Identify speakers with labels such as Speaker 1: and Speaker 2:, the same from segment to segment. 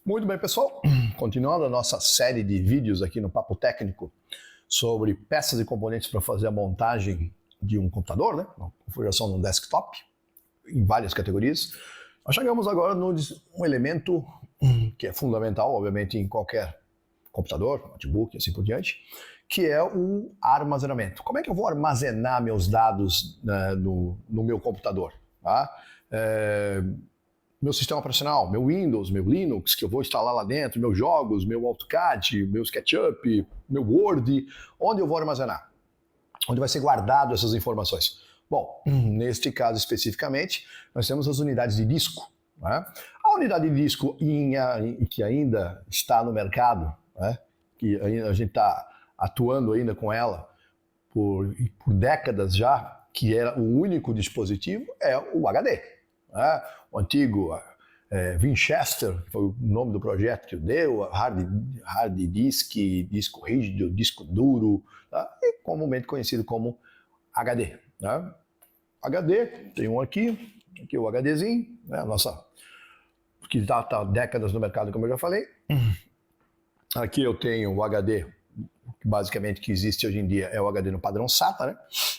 Speaker 1: Muito bem, pessoal. Continuando a nossa série de vídeos aqui no Papo Técnico sobre peças e componentes para fazer a montagem de um computador, né? Uma configuração de um desktop, em várias categorias. Nós chegamos agora num elemento que é fundamental, obviamente, em qualquer computador, notebook e assim por diante, que é o armazenamento. Como é que eu vou armazenar meus dados no meu computador? Tá? Meu sistema operacional, meu Windows, meu Linux, que eu vou instalar lá dentro, meus jogos, meu AutoCAD, meu SketchUp, meu Word, onde eu vou armazenar? Onde vai ser guardado essas informações? Bom, neste caso especificamente, nós temos as unidades de disco. Né? A unidade de disco que ainda está no mercado, né? Que a gente está atuando ainda com ela por décadas já, que era o único dispositivo, é o HD. Né? O antigo Winchester, que foi o nome do projeto que deu, hard disk, disco rígido, disco duro, tá? E comumente conhecido como HD. Né? HD, tem um aqui é o HDzinho, né? Que está há décadas no mercado, como eu já falei. Aqui eu tenho o HD, basicamente que existe hoje em dia é o HD no padrão SATA, né?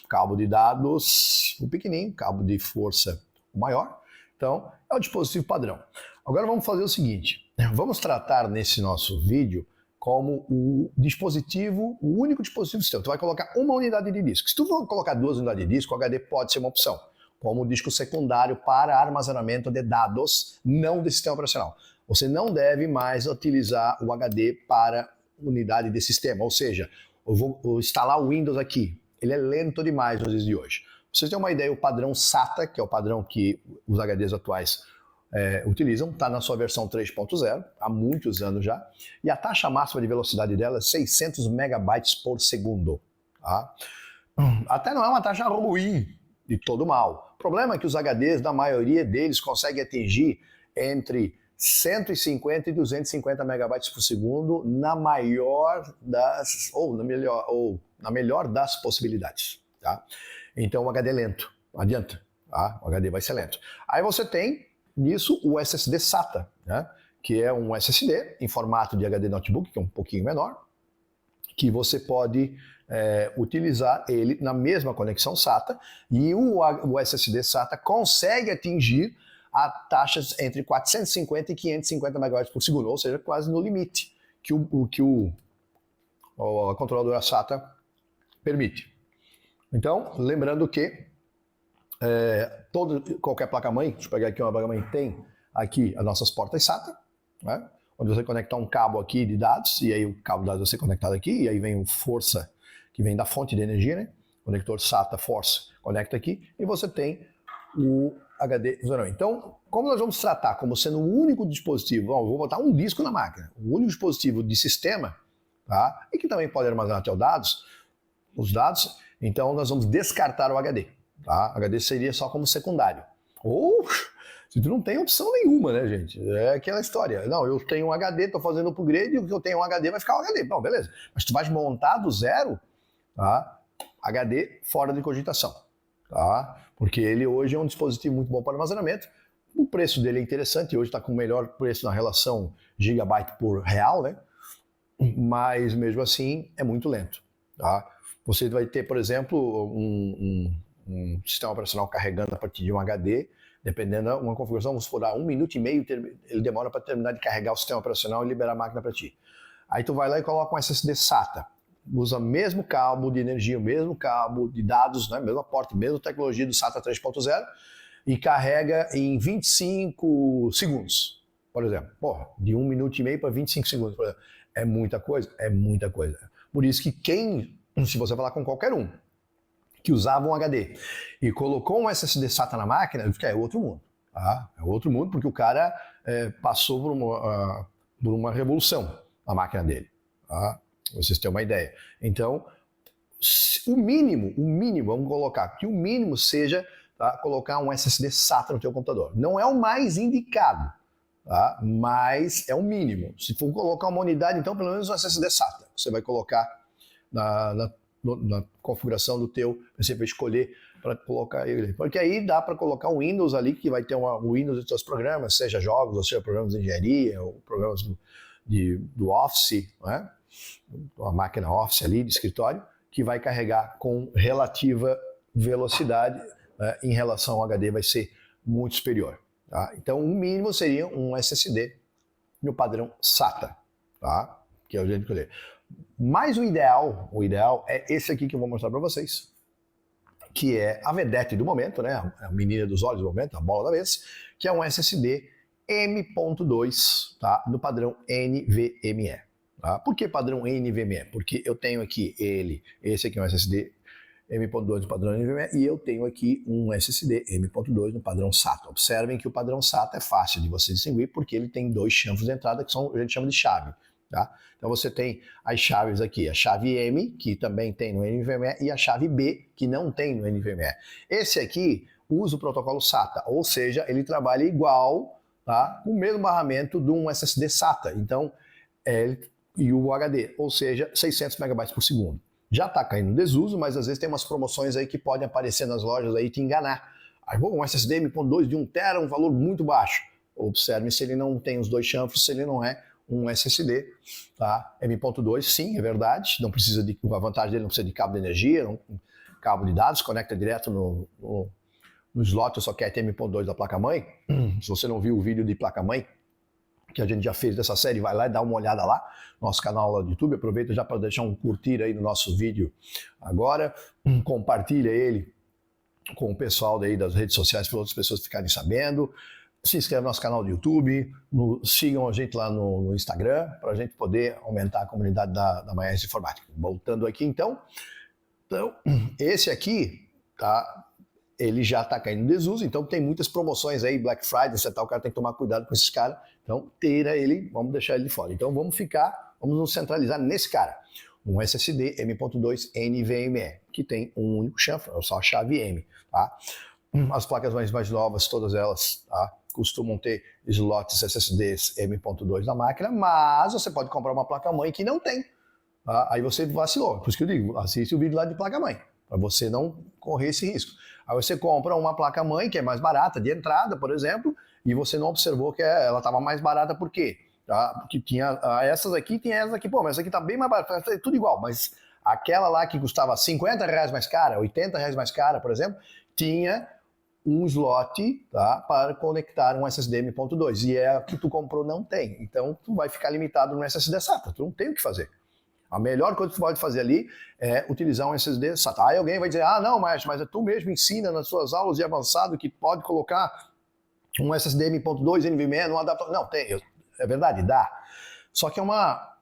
Speaker 1: Cabo de dados o pequenininho, cabo de força o maior. Então, é o dispositivo padrão. Agora vamos fazer o seguinte, vamos tratar nesse nosso vídeo como o único dispositivo seu. Tu vai colocar uma unidade de disco. Se tu for colocar 2 unidades de disco, o HD pode ser uma opção, como disco secundário para armazenamento de dados, não de sistema operacional. Você não deve mais utilizar o HD para unidade de sistema, ou seja, eu vou instalar o Windows aqui. Ele é lento demais nos dias de hoje. Pra vocês terem uma ideia, o padrão SATA, que é o padrão que os HDs atuais utilizam, está na sua versão 3.0, há muitos anos já, e a taxa máxima de velocidade dela é 600 megabytes por segundo. Tá? Até não é uma taxa ruim, de todo mal. O problema é que os HDs, da maioria deles, conseguem atingir entre 150 e 250 megabytes por segundo na melhor das possibilidades. Tá? Então o HD é lento, não adianta, tá? O HD vai ser lento. Aí você tem nisso o SSD SATA, né? Que é um SSD em formato de HD notebook, que é um pouquinho menor, que você pode utilizar ele na mesma conexão SATA, e o SSD SATA consegue atingir a taxas entre 450 e 550 megabytes por segundo, ou seja, quase no limite que a controladora SATA permite. Então, lembrando que qualquer placa-mãe, deixa eu pegar aqui uma placa-mãe, tem aqui as nossas portas SATA, né? Onde você conectar um cabo aqui de dados, e aí o cabo de dados vai ser conectado aqui, e aí vem o força, que vem da fonte de energia, né? Conector SATA Force conecta aqui, e você tem o HD. Então, como nós vamos tratar como sendo o único dispositivo, eu vou botar um disco na máquina, o único dispositivo de sistema, tá? E que também pode armazenar até os dados, então nós vamos descartar o HD. Tá? O HD seria só como secundário. Ou se tu não tem opção nenhuma, né, gente? É aquela história. Não, eu tenho um HD, estou fazendo upgrade, e o que eu tenho um HD vai ficar um HD. Não, beleza. Mas tu vais montar do zero, tá? HD fora de cogitação. Tá? Porque ele hoje é um dispositivo muito bom para armazenamento. O preço dele é interessante, hoje está com o melhor preço na relação gigabyte por real, né? Mas mesmo assim é muito lento. Tá? Você vai ter, por exemplo, um sistema operacional carregando a partir de um HD, dependendo de uma configuração, vamos supor, 1 minuto e meio ele demora para terminar de carregar o sistema operacional e liberar a máquina para ti. Aí tu vai lá e coloca um SSD SATA, usa o mesmo cabo de energia, o mesmo cabo de dados, né, mesma porta, mesma tecnologia do SATA 3.0 e carrega em 25 segundos, por exemplo. Porra, de 1 minuto e meio para 25 segundos, por exemplo. É muita coisa? É muita coisa. Por isso que se você falar com qualquer um, que usava um HD e colocou um SSD SATA na máquina, é outro mundo. Tá? É outro mundo porque o cara passou por uma revolução na máquina dele. Tá? Vocês têm uma ideia. Então, o mínimo, vamos colocar que o mínimo seja, tá, colocar um SSD SATA no teu computador. Não é o mais indicado, tá? Mas é o mínimo. Se for colocar uma unidade, então pelo menos um SSD SATA. Você vai colocar na configuração do teu, você vai escolher para colocar ele. Porque aí dá para colocar um Windows ali, que vai ter o Windows dos seus programas, seja jogos, ou seja programas de engenharia, ou programas do Office, né? Uma máquina Office ali de escritório, que vai carregar com relativa velocidade, né? Em relação ao HD vai ser muito superior. Tá? Então, o mínimo seria um SSD no padrão SATA, tá? Que é o jeito que eu ler. Mas o ideal é esse aqui que eu vou mostrar para vocês, que é a vedete do momento, né? A menina dos olhos do momento, a bola da vez, que é um SSD M.2, tá? No padrão NVMe. Tá? Por que padrão NVMe? Porque eu tenho aqui esse aqui é um SSD M.2 no padrão NVMe e eu tenho aqui um SSD M.2 no padrão SATA. Observem que o padrão SATA é fácil de você distinguir porque ele tem dois chanfros de entrada que a gente chama de chave. Tá? Então você tem as chaves aqui, a chave M, que também tem no NVMe, e a chave B, que não tem no NVMe. Esse aqui usa o protocolo SATA, ou seja, ele trabalha igual, tá? Com o mesmo barramento de um SSD SATA. Então, e o HD, ou seja, 600 MB por segundo. Já está caindo no desuso, mas às vezes tem umas promoções aí que podem aparecer nas lojas aí e te enganar. Aí, um SSD M.2 de 1 TB, um valor muito baixo. Observe se ele não tem os dois chanfros, se ele não é um SSD, tá? M.2, sim, é verdade, não precisa a vantagem dele não precisa de cabo de energia, cabo de dados, conecta direto no slot socket M.2 da placa-mãe. Se você não viu o vídeo de placa-mãe, que a gente já fez dessa série, vai lá e dá uma olhada lá, nosso canal lá do YouTube, aproveita já para deixar um curtir aí no nosso vídeo agora, compartilha ele com o pessoal daí das redes sociais para outras pessoas ficarem sabendo. Se inscreve no nosso canal do YouTube, sigam a gente lá no Instagram, para a gente poder aumentar a comunidade da Maestro de Informática. Voltando aqui, então, esse aqui, tá, ele já está caindo em desuso, então tem muitas promoções aí, Black Friday, etc. O cara tem que tomar cuidado com esses caras, então tira ele, vamos deixar ele de fora. Então vamos nos centralizar nesse cara, um SSD M.2 NVMe, que tem um único chanfro, só a chave M, tá? As placas mais novas, todas elas, tá? Costumam ter slots SSDs M.2 na máquina, mas você pode comprar uma placa-mãe que não tem. Tá? Aí você vacilou. Por isso que eu digo, assiste o vídeo lá de placa-mãe, para você não correr esse risco. Aí você compra uma placa-mãe que é mais barata, de entrada, por exemplo, e você não observou que ela estava mais barata por quê? Tá? Porque tinha essas aqui, tinha essas aqui. Pô, mas essa aqui está bem mais barata, é tudo igual, mas aquela lá que custava R$50 mais cara, R$80 mais cara, por exemplo, tinha um slot, tá, para conectar um SSD M.2 e a que tu comprou não tem, então tu vai ficar limitado no SSD SATA, tu não tem o que fazer. A melhor coisa que tu pode fazer ali é utilizar um SSD SATA. Aí alguém vai dizer, não, mas tu mesmo ensina nas suas aulas de avançado que pode colocar um SSD M.2 NVMe num adaptador. Não, tem, é verdade, dá. Só que é uma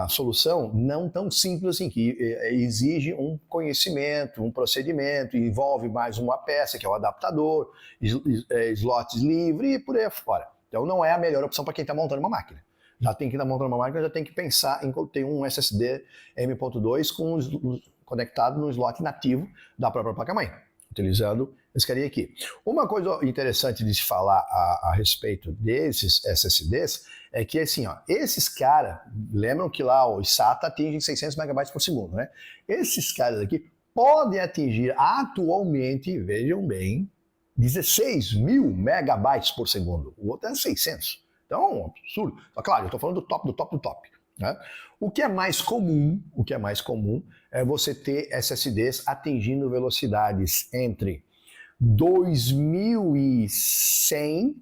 Speaker 1: solução não tão simples assim, que exige um conhecimento, um procedimento, envolve mais uma peça, que é o adaptador, slots livres e por aí fora. Então não é a melhor opção para quem está montando uma máquina. Já tem que estar montando uma máquina, já tem que pensar em ter um SSD M.2 conectado no slot nativo da própria placa-mãe, utilizando esse carinha aqui. Uma coisa interessante de se falar a respeito desses SSDs é que, assim, ó, esses caras, lembram que lá o SATA atinge 600 MB por segundo, né? Esses caras aqui podem atingir atualmente, vejam bem, 16 mil megabytes por segundo. O outro é 600. Então, é um absurdo. Só, claro, eu estou falando do top. Né? O que é mais comum é você ter SSDs atingindo velocidades entre 2.100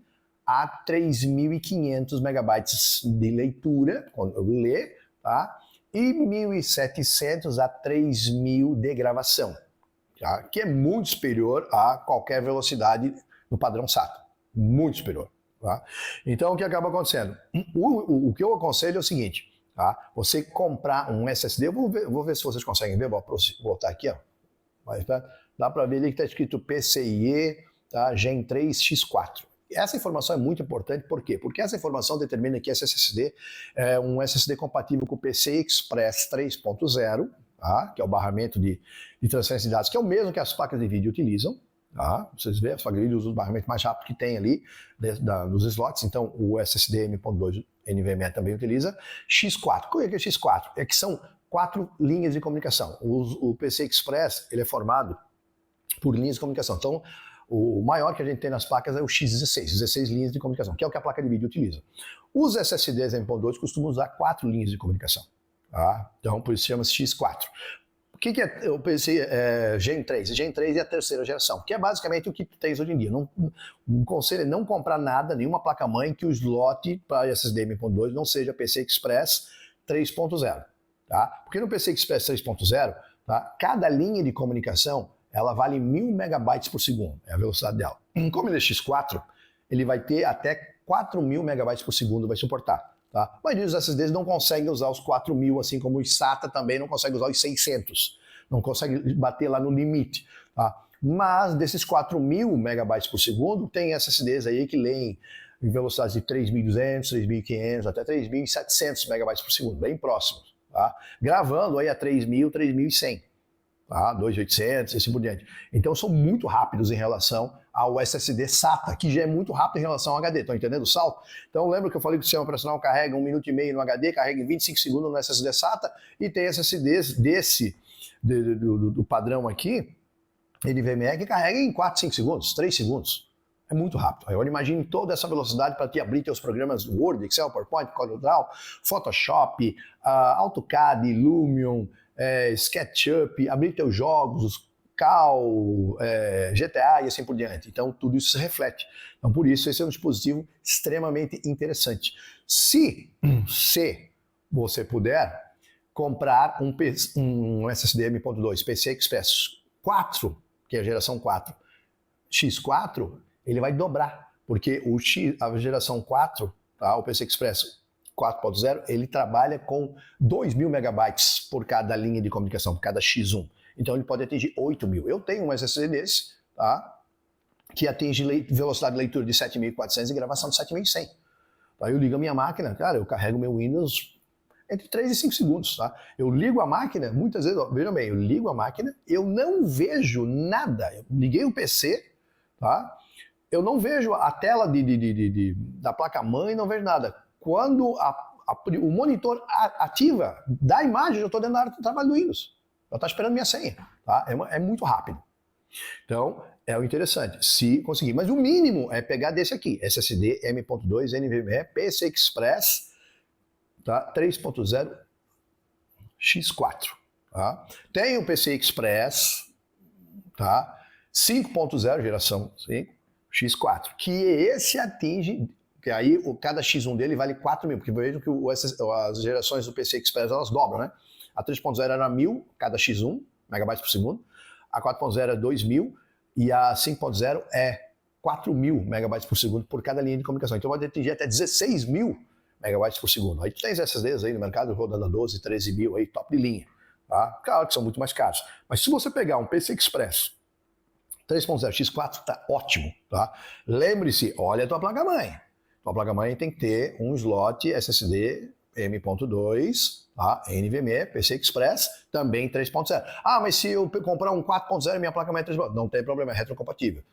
Speaker 1: a 3.500 megabytes de leitura, quando eu ler, tá? E 1.700 a 3.000 de gravação, tá? Que é muito superior a qualquer velocidade no padrão SATA, muito superior. Tá? Então, o que acaba acontecendo? O que eu aconselho é o seguinte, tá? Você comprar um SSD, eu vou ver se vocês conseguem ver, vou voltar aqui, ó. Mas, tá? Dá para ver ali que está escrito PCIe, tá? Gen 3 X4. Essa informação é muito importante, por quê? Porque essa informação determina que esse SSD é um SSD compatível com o PCI Express 3.0, tá? Que é o barramento de transferência de dados, que é o mesmo que as placas de vídeo utilizam. Tá? Vocês veem, as placas de vídeo usam o barramento mais rápido que tem ali nos slots, então o SSD M.2 NVMe também utiliza. X4, o que é X4? É que são 4 linhas de comunicação. O PCI Express ele é formado por linhas de comunicação. Então, o maior que a gente tem nas placas é o X16, 16 linhas de comunicação, que é o que a placa de vídeo utiliza. Os SSDs M.2 costumam usar 4 linhas de comunicação. Tá? Então, por isso chama-se X4. O que é eu pensei, Gen 3? Gen 3 é a terceira geração, que é basicamente o que tu tens hoje em dia. O conselho é não comprar nada, nenhuma placa-mãe que o slot para SSD M.2 não seja PCI Express 3.0. Tá? Porque no PCI Express 3.0, tá? Cada linha de comunicação ela vale 1000 megabytes por segundo, é a velocidade dela. Como ele é X4, ele vai ter até 4000 megabytes por segundo, vai suportar. Tá? A maioria dos SSDs não consegue usar os 4000, assim como o SATA também não consegue usar os 600. Não consegue bater lá no limite. Tá? Mas desses 4000 megabytes por segundo, tem SSDs aí que leem em velocidades de 3200, 3500, até 3700 megabytes por segundo, bem próximos. Tá? Gravando aí a 3000, 3100. Tá? 2800 e assim por diante. Então são muito rápidos em relação ao SSD SATA, que já é muito rápido em relação ao HD. Estão entendendo o salto? Então lembra que eu falei que o sistema operacional carrega 1 minuto e meio no HD, carrega em 25 segundos no SSD SATA, e tem SSDs do padrão aqui, NVMe, que carrega em 4, 5 segundos, 3 segundos. É muito rápido. Agora imagine toda essa velocidade para te abrir teus programas Word, Excel, PowerPoint, CorelDRAW, Photoshop, AutoCAD, Lumion, SketchUp, abrir teus jogos, Cal, GTA e assim por diante. Então tudo isso se reflete. Então por isso esse é um dispositivo extremamente interessante. Se você puder comprar um SSD M.2 PCI Express 4, que é a geração 4, X4, ele vai dobrar, porque a geração 4, tá, o PCI Express 4.0, ele trabalha com 2000 megabytes por cada linha de comunicação, por cada X1. Então ele pode atingir 8000. Eu tenho um SSD desse, tá, que atinge velocidade de leitura de 7400 e gravação de 7100. Aí eu ligo a minha máquina, cara, eu carrego meu Windows entre 3 e 5 segundos. Tá? Eu ligo a máquina, muitas vezes, vejam bem, eu ligo a máquina, eu não vejo nada. Eu liguei o PC, tá? Eu não vejo a tela da placa-mãe, não vejo nada. Quando o monitor ativa da imagem, eu estou dentro da área de trabalho do Windows. Eu estou esperando minha senha. Tá? É muito rápido. Então, é o interessante, se conseguir. Mas o mínimo é pegar desse aqui, SSD M.2 NVMe PCI Express, tá? 3.0 X4. Tá? Tem o PCI Express, tá? 5.0 geração 5, X4, que esse atinge, que aí cada X1 dele vale 4000, porque vejam que as gerações do PCI Express elas dobram, né? A 3.0 era 1000 cada X1, megabytes por segundo, a 4.0 é 2000 e a 5.0 é 4000 megabytes por segundo por cada linha de comunicação. Então pode atingir até 16.000 megabytes por segundo. Aí tu tens SSDs aí no mercado rodando a 12, 13 mil aí, top de linha. Tá? Claro que são muito mais caros. Mas se você pegar um PCI Express 3.0 X4, tá ótimo. Tá? Lembre-se, olha a tua placa-mãe. Tua placa-mãe tem que ter um slot SSD M.2, tá? NVMe, PCI Express, também 3.0. Ah, mas se eu comprar um 4.0 minha placa-mãe é 3.0, não tem problema, é retrocompatível.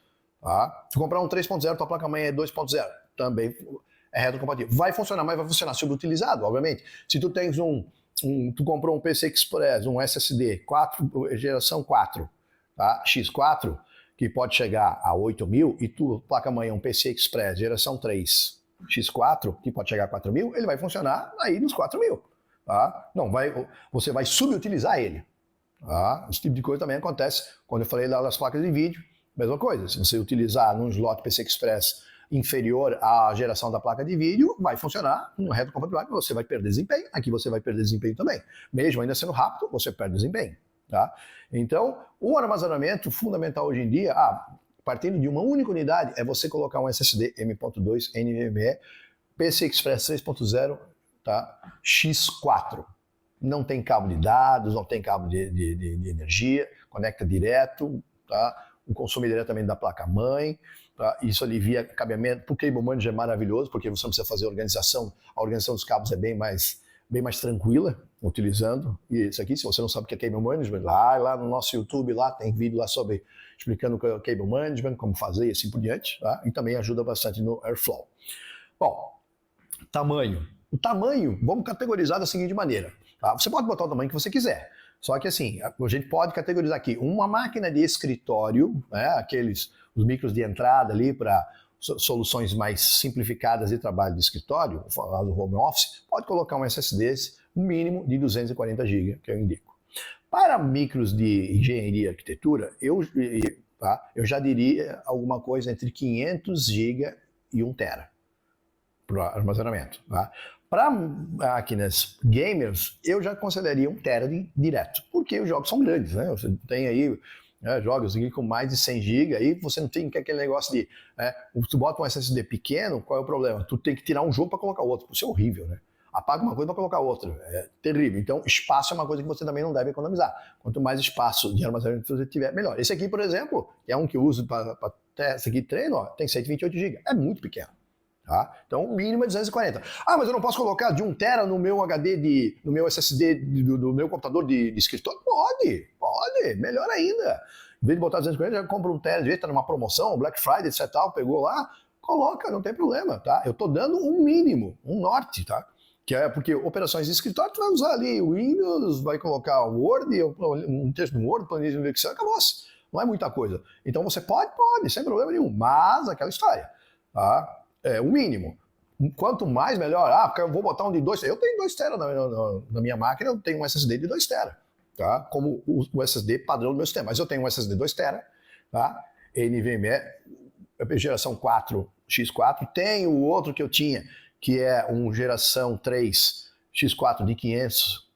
Speaker 1: Tá? Se comprar um 3.0, tua placa-mãe é 2.0, também é retrocompatível. Vai funcionar, mas vai funcionar subutilizado, obviamente. Se tu tens tu comprou um PCI Express, um SSD, geração 4, tá? X4, que pode chegar a 8000, e tu placa-mãe é um PCI Express, geração 3, X4, que pode chegar a 4000, ele vai funcionar aí nos 4000. Tá? Não, você vai subutilizar ele. Tá? Esse tipo de coisa também acontece quando eu falei das placas de vídeo. Mesma coisa, se você utilizar num slot PCI Express inferior à geração da placa de vídeo, vai funcionar no retrocompatibilidade, você vai perder desempenho, aqui você vai perder desempenho também. Mesmo ainda sendo rápido, você perde desempenho. Tá? Então, o armazenamento fundamental hoje em dia, partindo de uma única unidade, é você colocar um SSD M.2 NVMe PCI Express 3.0, tá? X4. Não tem cabo de dados, não tem cabo de energia, conecta direto, tá? O consumo diretamente da placa-mãe, tá? Isso alivia cabeamento. O Cable Manager é maravilhoso, porque você não precisa fazer a organização dos cabos é bem mais tranquila, utilizando isso aqui. Se você não sabe o que é Cable Management, lá no nosso YouTube, lá tem vídeo lá explicando o que é o Cable Management, como fazer e assim por diante, tá? E também ajuda bastante no Airflow. Bom, tamanho. O tamanho, vamos categorizar da seguinte maneira. Tá? Você pode botar o tamanho que você quiser. Só que assim, a gente pode categorizar aqui uma máquina de escritório, né, os micros de entrada ali para soluções mais simplificadas de trabalho de escritório, do home office, pode colocar um SSD, um mínimo de 240 GB, que eu indico. Para micros de engenharia e arquitetura, eu já diria alguma coisa entre 500 GB e 1 TB para armazenamento. Tá? Para máquinas gamers, eu já consideraria 1 TB direto, porque os jogos são grandes, né? Você tem aí jogos aqui com mais de 100 GB, aí você não tem aquele negócio de... tu bota um SSD pequeno, qual é o problema? Tu tem que tirar um jogo para colocar outro. Isso é horrível, né? Apaga uma coisa para colocar outra. É terrível. Então, espaço é uma coisa que você também não deve economizar. Quanto mais espaço de armazenamento você tiver, melhor. Esse aqui, por exemplo, que é um que eu uso para teste aqui de treino, ó, tem 128 GB. É muito pequeno. Tá? Então, o mínimo é 240. Ah, mas eu não posso colocar de 1 TB no meu HD, no meu SSD do meu computador de escritório? Pode. Melhor ainda. Em vez de botar 240, já compra 1 TB, está numa promoção, Black Friday, etc. Pegou lá, coloca, não tem problema. Tá? Eu estou dando um mínimo, um norte, tá? Que é porque operações de escritório, tu vai usar ali o Windows, vai colocar o Word, um texto no Word, planilha no Excel, acabou-se. Não é muita coisa. Então você pode, sem problema nenhum, mas aquela história, tá? É o mínimo. Quanto mais, melhor. Ah, porque eu vou botar um de 2 TB. Eu tenho 2 TB na minha máquina, eu tenho um SSD de 2 TB, tá? Como o SSD padrão do meu sistema. Mas eu tenho um SSD de 2 TB, tá? NVMe, geração 4, X4. Tem o outro que eu tinha, que é um geração 3 X4 de 500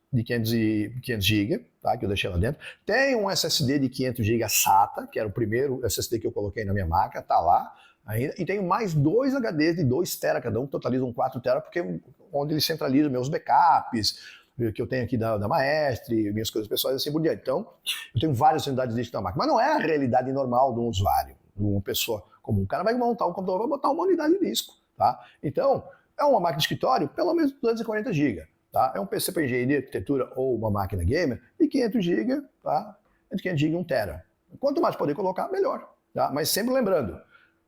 Speaker 1: GB, tá? Que eu deixei lá dentro. Tem um SSD de 500 GB SATA, que era o primeiro SSD que eu coloquei na minha máquina, tá lá ainda. E tenho mais 2 HDs de 2 TB cada um, que totalizam 4 TB, porque onde ele centraliza meus backups, que eu tenho aqui da Maestre, minhas coisas pessoais assim por diante. Então, eu tenho várias unidades de disco na máquina. Mas não é a realidade normal de um usuário, de uma pessoa comum. O cara vai montar um computador, vai botar uma unidade de disco, tá? Então, é uma máquina de escritório, pelo menos 240 GB. Tá? É um PC para engenharia, arquitetura ou uma máquina gamer de 500 GB, tá? Entre 500 GB e 1 TB. Quanto mais poder colocar, melhor. Tá? Mas sempre lembrando,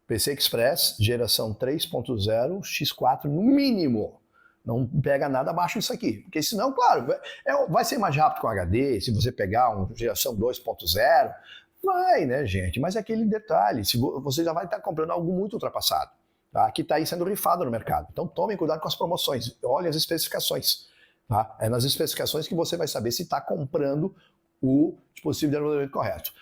Speaker 1: PC Express, geração 3.0, X4 no mínimo. Não pega nada abaixo disso aqui. Porque senão, claro, vai ser mais rápido com HD, se você pegar uma geração 2.0, vai, né, gente? Mas é aquele detalhe, se você já vai estar comprando algo muito ultrapassado. Tá? Que está aí sendo rifado no mercado. Então tomem cuidado com as promoções, olhem as especificações. Tá? É nas especificações que você vai saber se está comprando o dispositivo de armazenamento correto.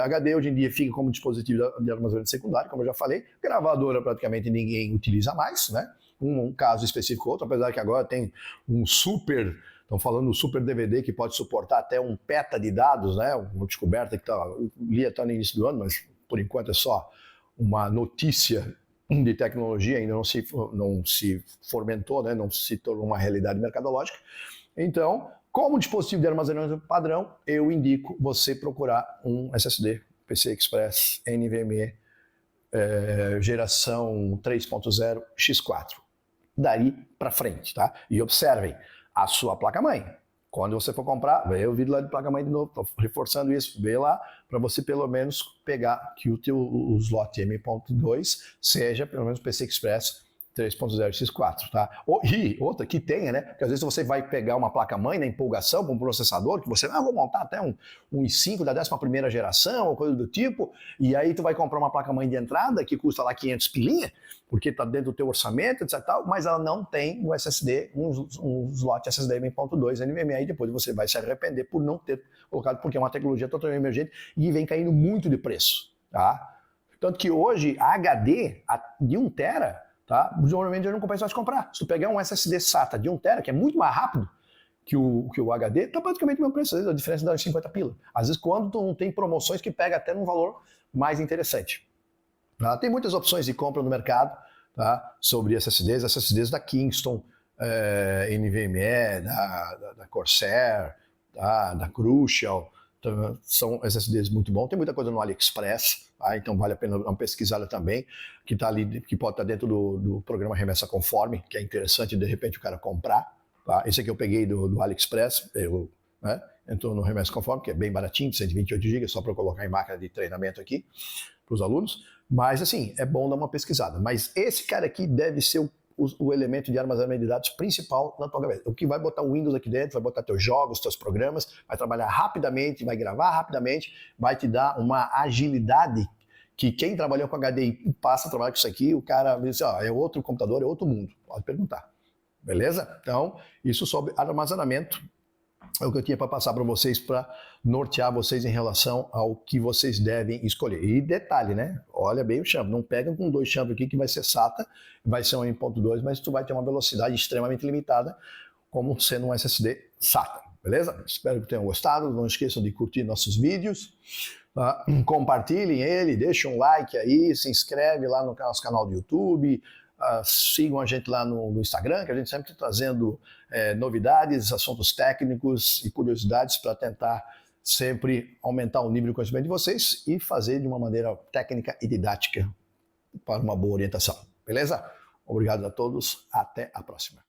Speaker 1: HD hoje em dia fica como dispositivo de armazenamento secundário, como eu já falei. Gravadora praticamente ninguém utiliza mais, né? Um caso específico ou outro, apesar que agora tem um super... Estão falando do Super DVD que pode suportar até 1 peta de dados, né? Uma descoberta que li até no início do ano, mas por enquanto é só uma notícia de tecnologia, ainda não se fomentou, né? Não se tornou uma realidade mercadológica. Então, como dispositivo de armazenamento padrão, eu indico você procurar um SSD PCI Express NVMe geração 3.0 X4. Daí para frente, tá? E observem, a sua placa-mãe. Quando você for comprar, vê o vídeo lá de placa-mãe de novo, estou reforçando isso, vê lá, para você pelo menos pegar que o slot M.2 seja pelo menos PC Express 3.0 X4, tá? E outra que tenha, né? Porque às vezes você vai pegar uma placa-mãe na empolgação com um processador, que você, vou montar até um i5 da 11ª geração, ou coisa do tipo, e aí tu vai comprar uma placa-mãe de entrada que custa lá 500 pilinha, porque está dentro do teu orçamento, etc. Mas ela não tem um SSD, um slot SSD M.2 NVMe, aí depois você vai se arrepender por não ter colocado, porque é uma tecnologia totalmente emergente e vem caindo muito de preço, tá? Tanto que hoje a HD de 1 TB, tá? Normalmente já não compensa mais comprar. Se tu pegar um SSD SATA de 1 TB, que é muito mais rápido que o HD, tá praticamente o mesmo preço, às vezes a diferença dá 50 pila. Às vezes quando tu não tem promoções que pega até num valor mais interessante. Tá? Tem muitas opções de compra no mercado, tá? Sobre SSDs da Kingston, NVMe, da Corsair, tá? Da Crucial. Então, são SSDs muito bons. Tem muita coisa no AliExpress, tá? Então vale a pena dar uma pesquisada também, que tá ali, que pode estar dentro do programa Remessa Conforme, que é interessante de repente o cara comprar. Tá? Esse aqui eu peguei do AliExpress, né? Entrou no Remessa Conforme, que é bem baratinho, 128 GB, só para eu colocar em máquina de treinamento aqui para os alunos. Mas assim, é bom dar uma pesquisada. Mas esse cara aqui deve ser o elemento de armazenamento de dados principal na tua cabeça. O que vai botar o Windows aqui dentro, vai botar teus jogos, teus programas, vai trabalhar rapidamente, vai gravar rapidamente, vai te dar uma agilidade que quem trabalhou com HDI passa a trabalhar com isso aqui, o cara diz, é outro computador, é outro mundo. Pode perguntar. Beleza? Então, isso sobre armazenamento é o que eu tinha para passar para vocês, para nortear vocês em relação ao que vocês devem escolher. E detalhe, né? Olha bem o champ. Não pega com 2 champs aqui que vai ser SATA, vai ser um 1.2, mas tu vai ter uma velocidade extremamente limitada, como sendo um SSD SATA. Beleza? Espero que tenham gostado. Não esqueçam de curtir nossos vídeos. Compartilhem ele, deixem um like aí, se inscreve lá no nosso canal do YouTube. Sigam a gente lá no Instagram, que a gente sempre está trazendo novidades, assuntos técnicos e curiosidades para tentar sempre aumentar o nível de conhecimento de vocês e fazer de uma maneira técnica e didática para uma boa orientação. Beleza? Obrigado a todos, até a próxima.